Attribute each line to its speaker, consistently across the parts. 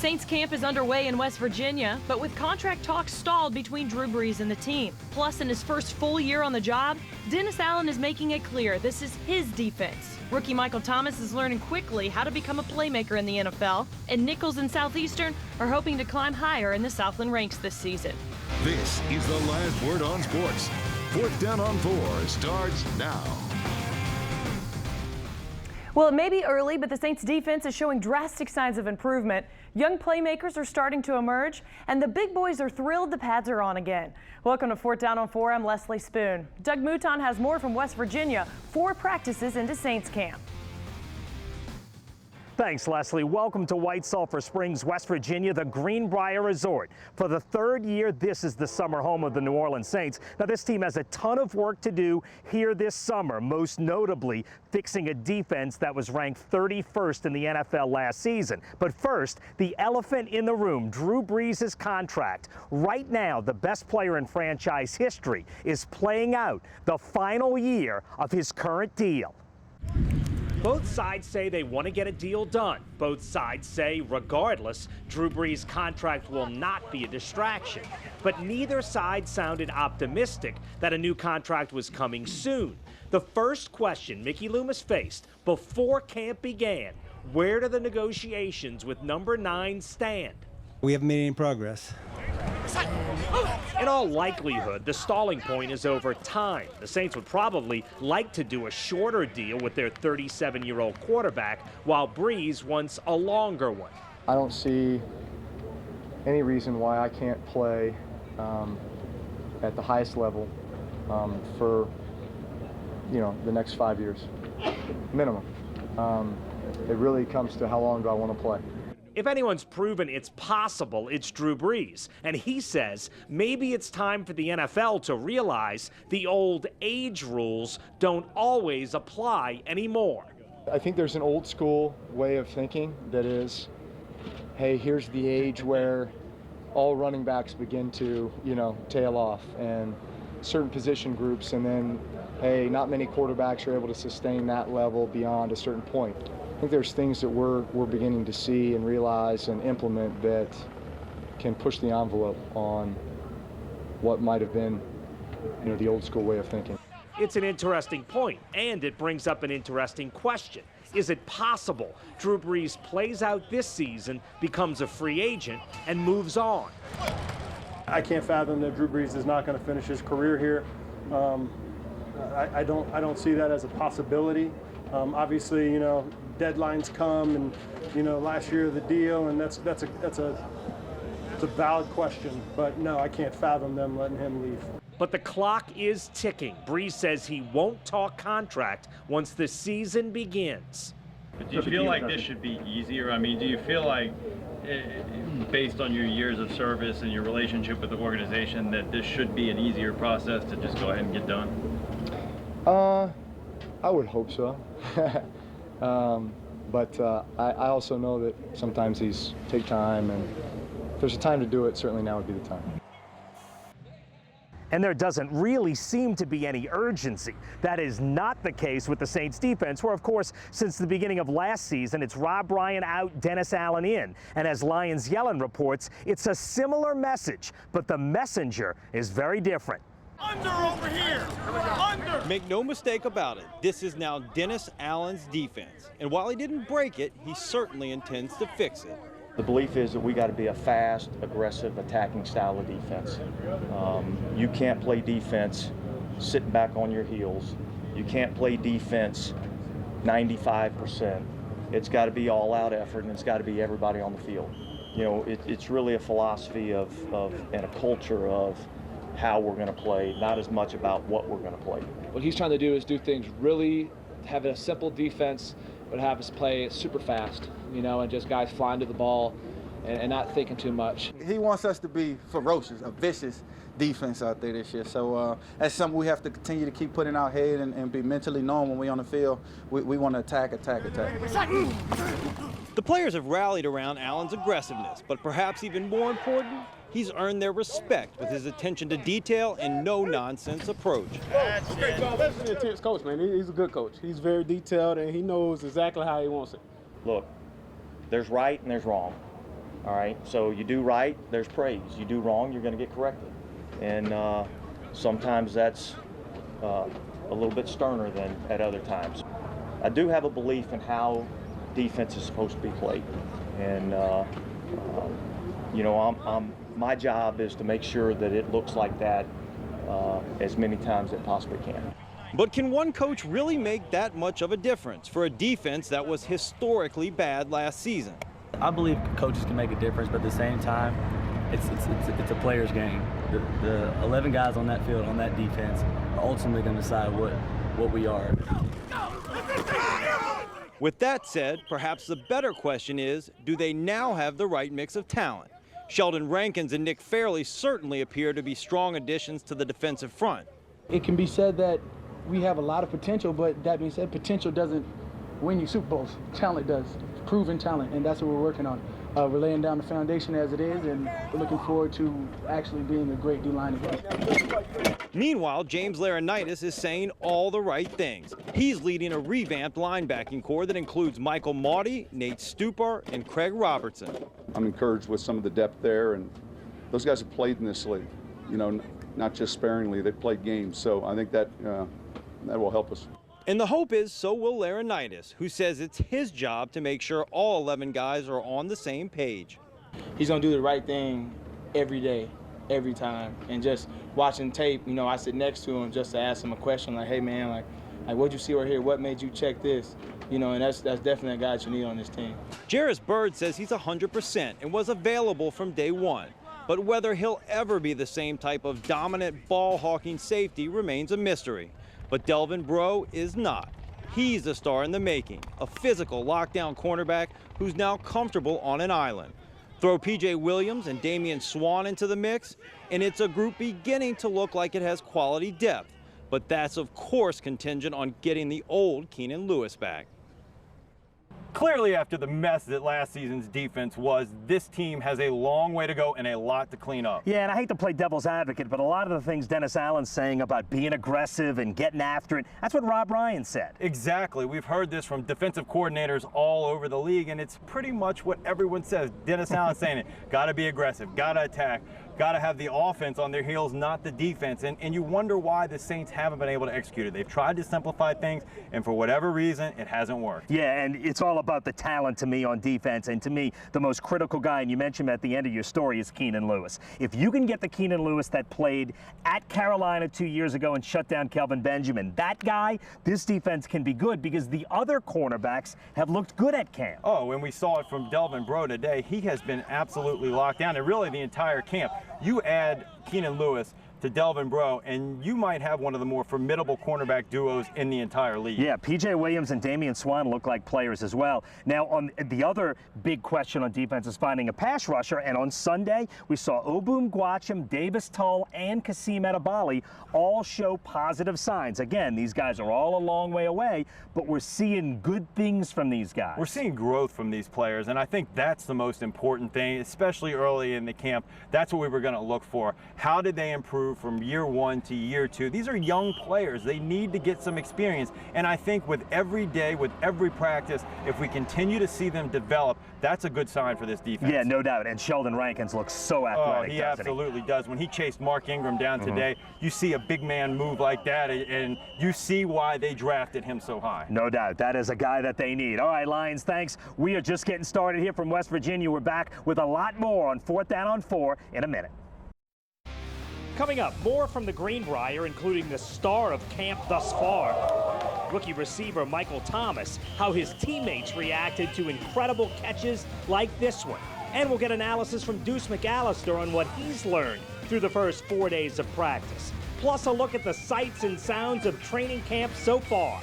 Speaker 1: Saints camp is underway in West Virginia, but with contract talks stalled between Drew Brees and the team. Plus, in his first full year on the job, Dennis Allen is making it clear this is his defense. Rookie Michael Thomas is learning quickly how to become a playmaker in the NFL, and Nichols and Southeastern are hoping to climb higher in the Southland ranks this season.
Speaker 2: This is the last word on sports. 4th Down on 4 starts now.
Speaker 1: Well, it may be early, but the Saints defense is showing drastic signs of improvement. Young playmakers are starting to emerge, and the big boys are thrilled the pads are on again. Welcome to 4th Down on 4. I'm Leslie Spoon. Doug Mouton has more from West Virginia. 4 practices into Saints camp.
Speaker 3: Thanks, Leslie. Welcome to White Sulphur Springs, West Virginia, the Greenbrier Resort. For the third year, this is the summer home of the New Orleans Saints. Now, this team has a ton of work to do here this summer, most notably fixing a defense that was ranked 31st in the NFL last season. But first, the elephant in the room, Drew Brees' contract. Right now, the best player in franchise history is playing out the final year of his current deal. Both sides say they want to get a deal done. Both sides say, regardless, Drew Brees' contract will not be a distraction. But neither side sounded optimistic that a new contract was coming soon. The first question Mickey Loomis faced before camp began, where do the negotiations with number 9 stand?
Speaker 4: We haven't made any progress.
Speaker 3: In all likelihood, the stalling point is over time. The Saints would probably like to do a shorter deal with their 37-year-old quarterback, while Brees wants a longer one.
Speaker 5: I don't see any reason why I can't play at the highest level for, the next 5 years, minimum. It really comes to how long do I want to play.
Speaker 3: If anyone's proven it's possible, it's Drew Brees. And he says maybe it's time for the NFL to realize the old age rules don't always apply anymore.
Speaker 5: I think there's an old school way of thinking that is, hey, here's the age where all running backs begin to, tail off, and certain position groups, and then, hey, not many quarterbacks are able to sustain that level beyond a certain point. I think there's things that we're beginning to see and realize and implement that can push the envelope on what might have been, the old school way of thinking.
Speaker 3: It's an interesting point, and it brings up an interesting question. Is it possible Drew Brees plays out this season, becomes a free agent, and moves on?
Speaker 6: I can't fathom that Drew Brees is not going to finish his career here. I don't see that as a possibility. Obviously, deadlines come, and last year the deal, and that's a valid question. But no, I can't fathom them letting him leave.
Speaker 3: But the clock is ticking. Brees says he won't talk contract once the season begins.
Speaker 7: But do you feel like this should be easier? I mean, do you feel like, based on your years of service and your relationship with the organization, that this should be an easier process to just go ahead and get done?
Speaker 5: I would hope so. But I also know that sometimes these take time, and if there's a time to do it, certainly now would be the time.
Speaker 3: And there doesn't really seem to be any urgency. That is not the case with the Saints defense, where, of course, since the beginning of last season, it's Rob Ryan out, Dennis Allen in. And as Lions Yellen reports, it's a similar message, but the messenger is very different.
Speaker 8: Under over here! Under!
Speaker 9: Make no mistake about it, this is now Dennis Allen's defense. And while he didn't break it, he certainly intends to fix it.
Speaker 10: The belief is that we got to be a fast, aggressive, attacking style of defense. You can't play defense sitting back on your heels. You can't play defense 95%. It's got to be all-out effort, and it's got to be everybody on the field. It's really a philosophy of and a culture of how we're going to play, not as much about what we're going to play.
Speaker 11: What he's trying to do is do things really, have a simple defense, but have us play super fast, and just guys flying to the ball and not thinking too much.
Speaker 12: He wants us to be ferocious, a vicious defense out there this year. So that's something we have to continue to keep putting our head and be mentally known when we're on the field. We want to attack.
Speaker 9: The players have rallied around Allen's aggressiveness, but perhaps even more important, he's earned their respect with his attention to detail and no-nonsense approach.
Speaker 6: That's an intense coach, man. He's a good coach. He's very detailed, and he knows exactly how he wants it.
Speaker 10: Look, there's right and there's wrong. All right, so you do right, there's praise. You do wrong, you're going to get corrected. And sometimes that's a little bit sterner than at other times. I do have a belief in how defense is supposed to be played. And, you know, my job is to make sure that it looks like that as many times as it possibly can.
Speaker 9: But can one coach really make that much of a difference for a defense that was historically bad last season?
Speaker 13: I believe coaches can make a difference, but at the same time, it's a player's game. The 11 guys on that field, on that defense, are ultimately going to decide what we are.
Speaker 9: With that said, perhaps the better question is, do they now have the right mix of talent? Sheldon Rankins and Nick Fairley certainly appear to be strong additions to the defensive front.
Speaker 14: It can be said that we have a lot of potential, but that being said, potential doesn't win you Super Bowls. Talent does, proven talent, and that's what we're working on. We're laying down the foundation as it is, and we're looking forward to actually being a great D-line again.
Speaker 9: Meanwhile, James Laurinaitis is saying all the right things. He's leading a revamped linebacking core that includes Michael Maudie, Nate Stupar, and Craig Robertson.
Speaker 15: I'm encouraged with some of the depth there, and those guys have played in this league, you know, not just sparingly, they've played games, so I think that will help us.
Speaker 9: And the hope is so will Laurinaitis, who says it's his job to make sure all 11 guys are on the same page.
Speaker 16: He's going to do the right thing every day, every time. And just watching tape, you know, I sit next to him just to ask him a question like, hey, man, like what'd you see right here? What made you check this? You know, and that's definitely a guy that you need on this team.
Speaker 9: Jarris Byrd says he's 100% and was available from day one. But whether he'll ever be the same type of dominant ball-hawking safety remains a mystery. But Delvin Breaux is not. He's the star in the making, a physical lockdown cornerback who's now comfortable on an island. Throw P.J. Williams and Damian Swann into the mix, and it's a group beginning to look like it has quality depth. But that's, of course, contingent on getting the old Keenan Lewis back.
Speaker 7: Clearly, after the mess that last season's defense was, this team has a long way to go and a lot to clean up.
Speaker 3: Yeah, and I hate to play devil's advocate, but a lot of the things Dennis Allen's saying about being aggressive and getting after it, that's what Rob Ryan said.
Speaker 7: Exactly. We've heard this from defensive coordinators all over the league, and it's pretty much what everyone says. Dennis Allen saying it. Got to be aggressive, got to attack, got to have the offense on their heels, not the defense. And you wonder why the Saints haven't been able to execute it. They've tried to simplify things, and for whatever reason, it hasn't worked.
Speaker 3: Yeah, and it's all about the talent to me on defense, and to me, the most critical guy, and you mentioned at the end of your story, is Keenan Lewis. If you can get the Keenan Lewis that played at Carolina 2 years ago and shut down Kelvin Benjamin, that guy, this defense can be good because the other cornerbacks have looked good at camp.
Speaker 7: Oh, and we saw it from Delvin Breaux today. He has been absolutely locked down, and really the entire camp. You add Keenan Lewis to Delvin Breaux, and you might have one of the more formidable cornerback duos in the entire league.
Speaker 3: Yeah, P.J. Williams and Damian Swann look like players as well. Now, on the other big question on defense is finding a pass rusher, and on Sunday, we saw Obum Gwacham, Davis Tull, and Kasim Edebali all show positive signs. Again, these guys are all a long way away, but we're seeing good things from these guys.
Speaker 7: We're seeing growth from these players, and I think that's the most important thing, especially early in the camp. That's what we were going to look for. How did they improve from year one to year two? These are young players. They need to get some experience, and I think with every day, with every practice, if we continue to see them develop, that's a good sign for this defense.
Speaker 3: Yeah, no doubt. And Sheldon Rankins looks so athletic.
Speaker 7: Oh, he absolutely does. When he chased Mark Ingram down today, you see a big man move like that, and you see why they drafted him so high.
Speaker 3: No doubt. That is a guy that they need. All right, Lions, thanks. We are just getting started here from West Virginia. We're back with a lot more on 4th Down on 4 in a minute. Coming up, more from the Greenbrier, including the star of camp thus far, rookie receiver Michael Thomas, how his teammates reacted to incredible catches like this one. And we'll get analysis from Deuce McAllister on what he's learned through the first 4 days of practice. Plus a look at the sights and sounds of training camp so far.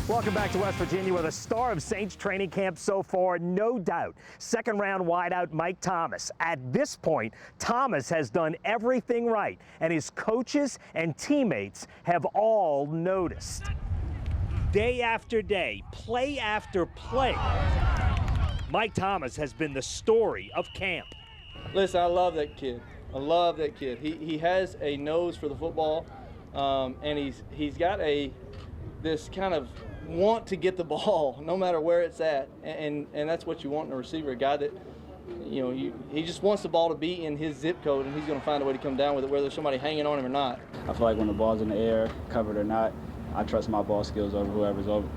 Speaker 3: Welcome back to West Virginia, where the star of Saints training camp so far, no doubt, second-round wideout Mike Thomas. At this point, Thomas has done everything right, and his coaches and teammates have all noticed. Day after day, play after play, Mike Thomas has been the story of camp.
Speaker 17: Listen, I love that kid. I love that kid. He has a nose for the football, and he's got this kind of want to get the ball no matter where it's at, and that's what you want in a receiver, a guy that, you know, he just wants the ball to be in his zip code, and he's going to find a way to come down with it, whether there's somebody hanging on him or not.
Speaker 18: I feel like when the ball's in the air, covered or not, I trust my ball skills over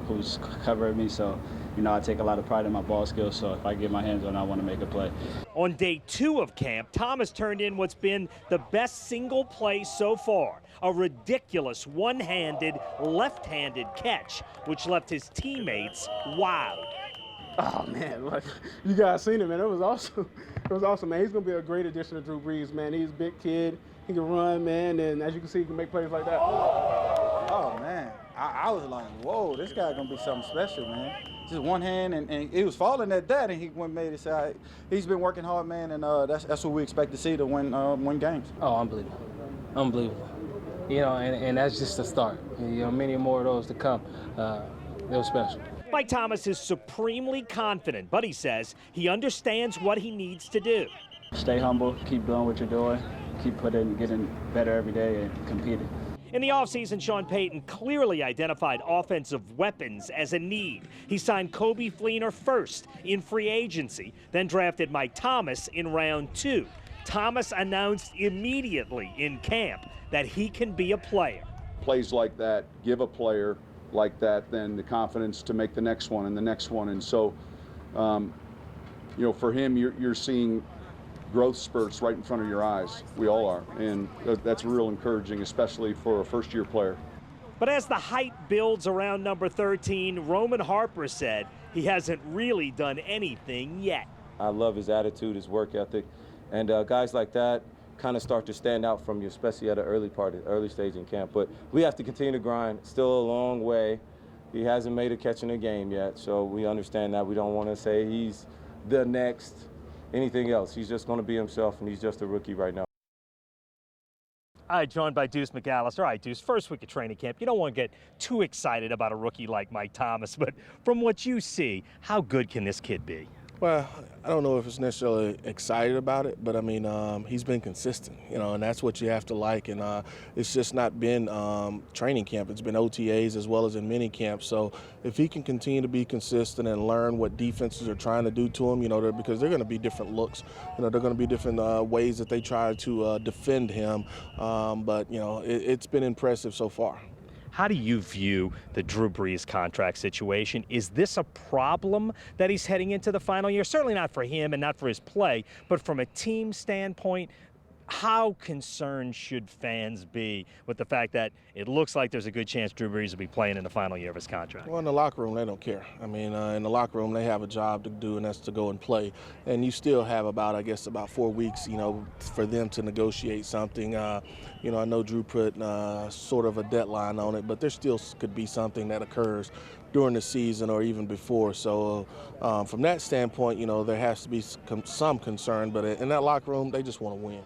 Speaker 18: who's covering me. So, you know, I take a lot of pride in my ball skills. So if I get my hands on it, I want to make a play.
Speaker 3: On day 2 of camp, Thomas turned in what's been the best single play so far, a ridiculous one-handed, left-handed catch, which left his teammates wowed.
Speaker 14: Oh, man, like, you guys seen it, man. It was awesome. It was awesome, man. He's going to be a great addition to Drew Brees, man. He's a big kid. He can run, man, and as you can see, he can make plays like that.
Speaker 12: Oh, man. I was like, whoa, this guy's going to be something special, man. Just one hand, and he was falling at that, and he went and made it. So he's been working hard, man, and that's what we expect to see to win games.
Speaker 16: Oh, unbelievable. Unbelievable. You know, and that's just the start. You know, many more of those to come. They're special.
Speaker 3: Mike Thomas is supremely confident, but he says he understands what he needs to do.
Speaker 18: Stay humble, keep doing what you're doing, keep getting better every day and competing.
Speaker 3: In the offseason, Sean Payton clearly identified offensive weapons as a need. He signed Kobe Fleener first in free agency, then drafted Mike Thomas in round 2. Thomas announced immediately in camp that he can be a player.
Speaker 15: Plays like that give a player like that then the confidence to make the next one and the next one. And so, you know, for him, you're seeing growth spurts right in front of your eyes. We all are, and that's real encouraging, especially for a first-year player.
Speaker 3: But as the hype builds around number 13, Roman Harper said he hasn't really done anything yet.
Speaker 19: I love his attitude, his work ethic, and guys like that kind of start to stand out from you, especially at an early stage in camp. But we have to continue to grind. Still a long way. He hasn't made a catch in a game yet, so we understand that. We don't want to say he's the next anything else. He's just going to be himself, and he's just a rookie right now.
Speaker 3: All right, joined by Deuce McAllister. All right, Deuce, first week of training camp. You don't want to get too excited about a rookie like Mike Thomas, but from what you see, how good can this kid be?
Speaker 20: Well, I don't know if it's necessarily excited about it, but I mean, he's been consistent, you know, and that's what you have to like. And it's just not been training camp. It's been OTAs as well as in mini camp. So if he can continue to be consistent and learn what defenses are trying to do to him, you know, because they're going to be different looks. You know, they're going to be different ways that they try to defend him. But, you know, it's been impressive so far.
Speaker 3: How do you view the Drew Brees contract situation? Is this a problem that he's heading into the final year? Certainly not for him and not for his play, but from a team standpoint, how concerned should fans be with the fact that it looks like there's a good chance Drew Brees will be playing in the final year of his contract?
Speaker 20: Well, in the locker room, they don't care. I mean, in the locker room, they have a job to do, and that's to go and play. And you still have about 4 weeks, you know, for them to negotiate something. You know, I know Drew put sort of a deadline on it, but there still could be something that occurs during the season or even before. So from that standpoint, you know, there has to be some concern. But in that locker room, they just want to win.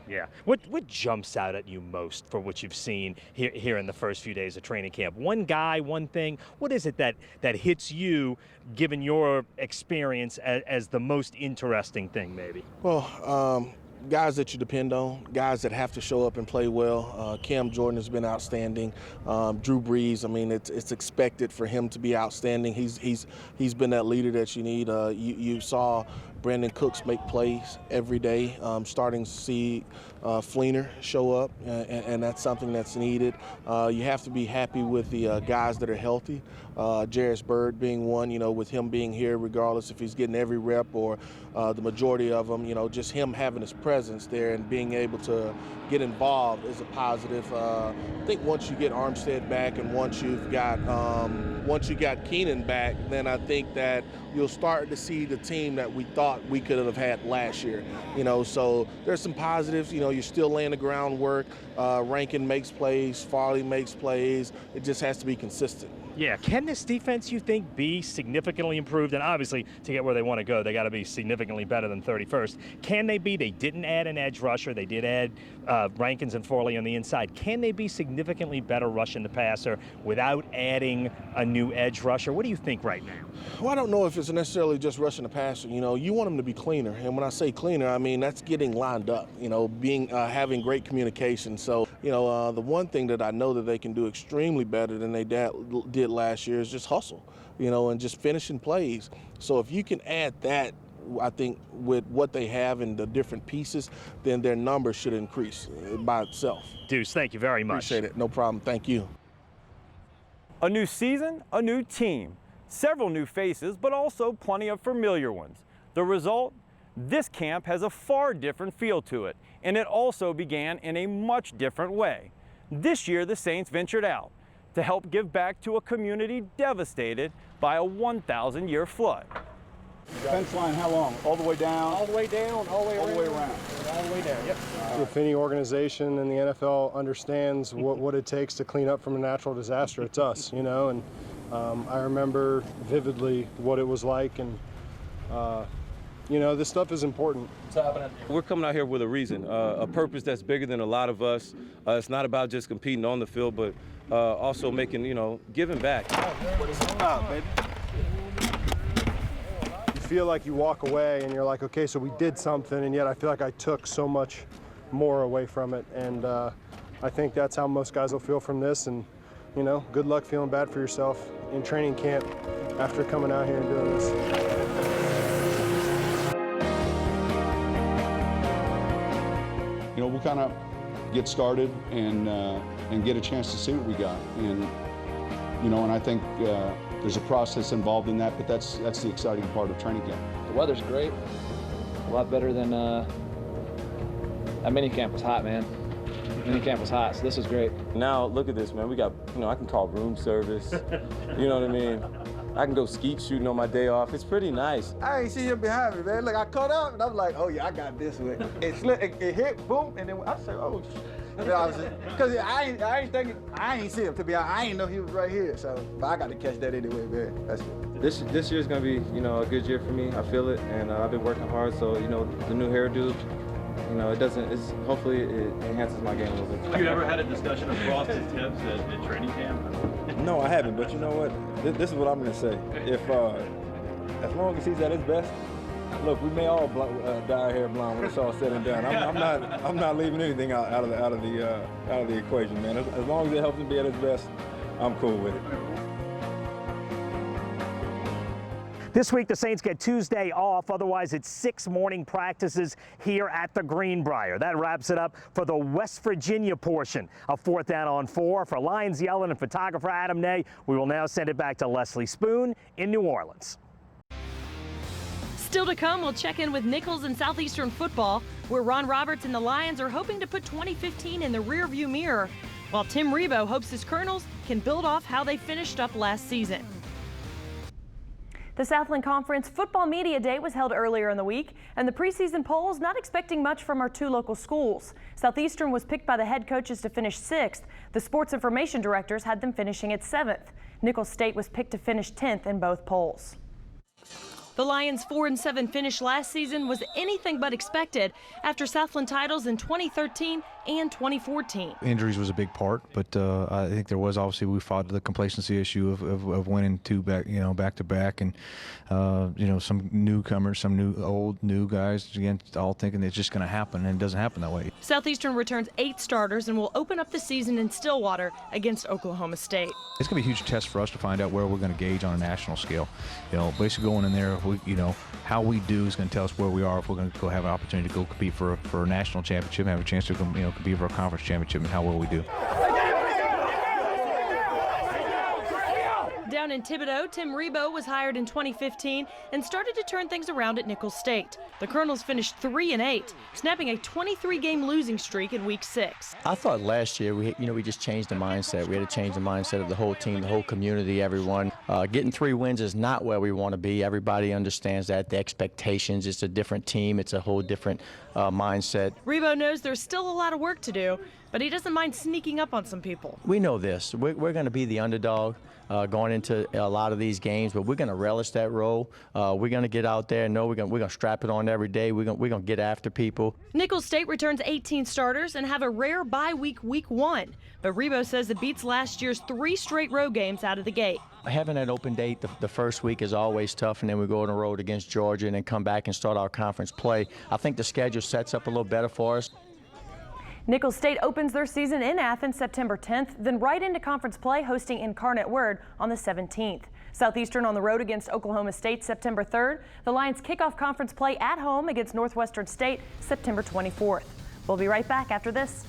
Speaker 3: Yeah. What jumps out at you most for what you've seen here in the first few days of training camp? One guy, one thing. What is it that hits you, given your experience, as the most interesting thing, maybe?
Speaker 20: Well, guys that you depend on, guys that have to show up and play well. Cam Jordan has been outstanding. Drew Brees, I mean, it's expected for him to be outstanding. He's been that leader that you need. You saw Brandon Cooks make plays every day, starting to see Fleener show up, and that's something that's needed. You have to be happy with the guys that are healthy. Jarris Byrd being one, you know, with him being here, regardless if he's getting every rep or the majority of them, you know, just him having his presence there and being able to get involved is a positive. I think once you get Armstead back and once you got Keenan back, then I think that you'll start to see the team that we thought we could have had last year. You know, so there's some positives. You know, you're still laying the groundwork. Rankin makes plays, Farley makes plays. It just has to be consistent.
Speaker 3: Yeah, can this defense, you think, be significantly improved? And obviously, to get where they want to go, they got to be significantly better than 31st. Can they be? They didn't add an edge rusher. They did add Rankins and Farley on the inside. Can they be significantly better rushing the passer without adding a new edge rusher? What do you think right now?
Speaker 20: Well, I don't know if it's necessarily just rushing the passer. You know, you want them to be cleaner. And when I say cleaner, I mean that's getting lined up, you know, having great communication. So, you know, the one thing that I know that they can do extremely better than they did last year is just hustle, you know, and just finishing plays. So if you can add that, I think with what they have in the different pieces, then their numbers should increase by itself.
Speaker 3: Deuce, thank you very much.
Speaker 20: Appreciate it. No problem. Thank you.
Speaker 9: A new season, a new team. Several new faces, but also plenty of familiar ones. The result? This camp has a far different feel to it, and it also began in a much different way. This year, the Saints ventured out to help give back to a community devastated by a 1,000-year flood.
Speaker 21: Fence line how long? All the way down?
Speaker 22: All the way down, all the way around.
Speaker 21: All the way around.
Speaker 22: All the way down, yep.
Speaker 6: If any organization in the NFL understands what it takes to clean up from a natural disaster, it's us, you know. And I remember vividly what it was like, and you know, this stuff is important.
Speaker 22: What's happening?
Speaker 19: We're coming out here with a reason, a purpose that's bigger than a lot of us. It's not about just competing on the field, but also making, you know, giving back.
Speaker 6: Baby. You feel like you walk away and you're like, okay, so we did something, and yet I feel like I took so much more away from it. And I think that's how most guys will feel from this. And, you know, good luck feeling bad for yourself in training camp after coming out here and doing this.
Speaker 15: You know, we'll kind of get started and get a chance to see what we got. And, you know, and I think there's a process involved in that, but that's the exciting part of training camp.
Speaker 11: The weather's great. A lot better than mini camp was hot, man. Mini camp was hot, so this is great.
Speaker 19: Now, look at this, man. We got, you know, I can call room service. You know what I mean? I can go skeet shooting on my day off. It's pretty nice.
Speaker 12: I ain't see him behind me, man. Look, I caught up, and I was like, oh, yeah, I got this one. It slipped, it hit, boom, and then I said, oh, because I ain't see him, to be honest. I ain't know he was right here, so, but I got to catch that anyway, man. That's it.
Speaker 19: This year's going to be, you know, a good year for me. I feel it, and I've been working hard, so, you know, the new hairdo, you know, hopefully it enhances my game a little bit.
Speaker 7: Have you ever had a discussion of frosted tips at training camp?
Speaker 23: No, I haven't, but you know what? This is what I'm going to say. If, as long as he's at his best, look, we may all dye our hair blonde when it's all said and done. I'm not leaving anything out of the equation, man. As long as it helps him be at his best, I'm cool with it.
Speaker 3: This week, the Saints get Tuesday off. Otherwise, it's 6 morning practices here at the Greenbrier. That wraps it up for the West Virginia portion of 4th Down on 4. For Lyons Yellen and photographer Adam Ney, we will now send it back to Leslie Spoon in New Orleans.
Speaker 1: Still to come, we'll check in with Nichols and Southeastern football, where Ron Roberts and the Lions are hoping to put 2015 in the rearview mirror, while Tim Rebowe hopes his Colonels can build off how they finished up last season. The Southland Conference Football Media Day was held earlier in the week, and the preseason polls not expecting much from our 2 local schools. Southeastern was picked by the head coaches to finish 6th. The sports information directors had them finishing at 7th. Nicholls State was picked to finish 10th in both polls. The Lions' 4-7 finish last season was anything but expected after Southland titles in 2013 and 2014.
Speaker 24: Injuries was a big part, but I think there was obviously we fought the complacency issue of winning 2 back to back, and some newcomers, some new guys again, all thinking it's just going to happen, and it doesn't happen that way.
Speaker 1: Southeastern returns 8 starters and will open up the season in Stillwater against Oklahoma State.
Speaker 24: It's going to be a huge test for us to find out where we're going to gauge on a national scale. Basically going in there, how we do is going to tell us where we are if we're going to go have an opportunity to go compete for a national championship, have a chance to compete for a conference championship, and how well we do.
Speaker 1: Down in Thibodaux, Tim Rebowe was hired in 2015 and started to turn things around at Nicholls State. The Colonels finished 3-8, snapping a 23-game losing streak in Week 6.
Speaker 25: I thought last year we just changed the mindset. We had to change the mindset of the whole team, the whole community, everyone. Getting 3 wins is not where we want to be. Everybody understands that. The expectations, it's a different team. It's a whole different mindset.
Speaker 1: Rebowe knows there's still a lot of work to do, but he doesn't mind sneaking up on some people.
Speaker 25: We know this. We're going to be the underdog going into a lot of these games, but we're going to relish that role. We're going to get out there and know we're going to strap it on every day. We're going to get after people.
Speaker 1: Nichols State returns 18 starters and have a rare bye week 1. But Rebo says it beats last year's 3 straight road games out of the gate.
Speaker 25: Having that open date the first week is always tough, and then we go on the road against Georgia and then come back and start our conference play. I think the schedule sets up a little better for us.
Speaker 1: Nichols State opens their season in Athens September 10th, then right into conference play hosting Incarnate Word on the 17th. Southeastern on the road against Oklahoma State September 3rd. The Lions kick off conference play at home against Northwestern State September 24th. We'll be right back after this.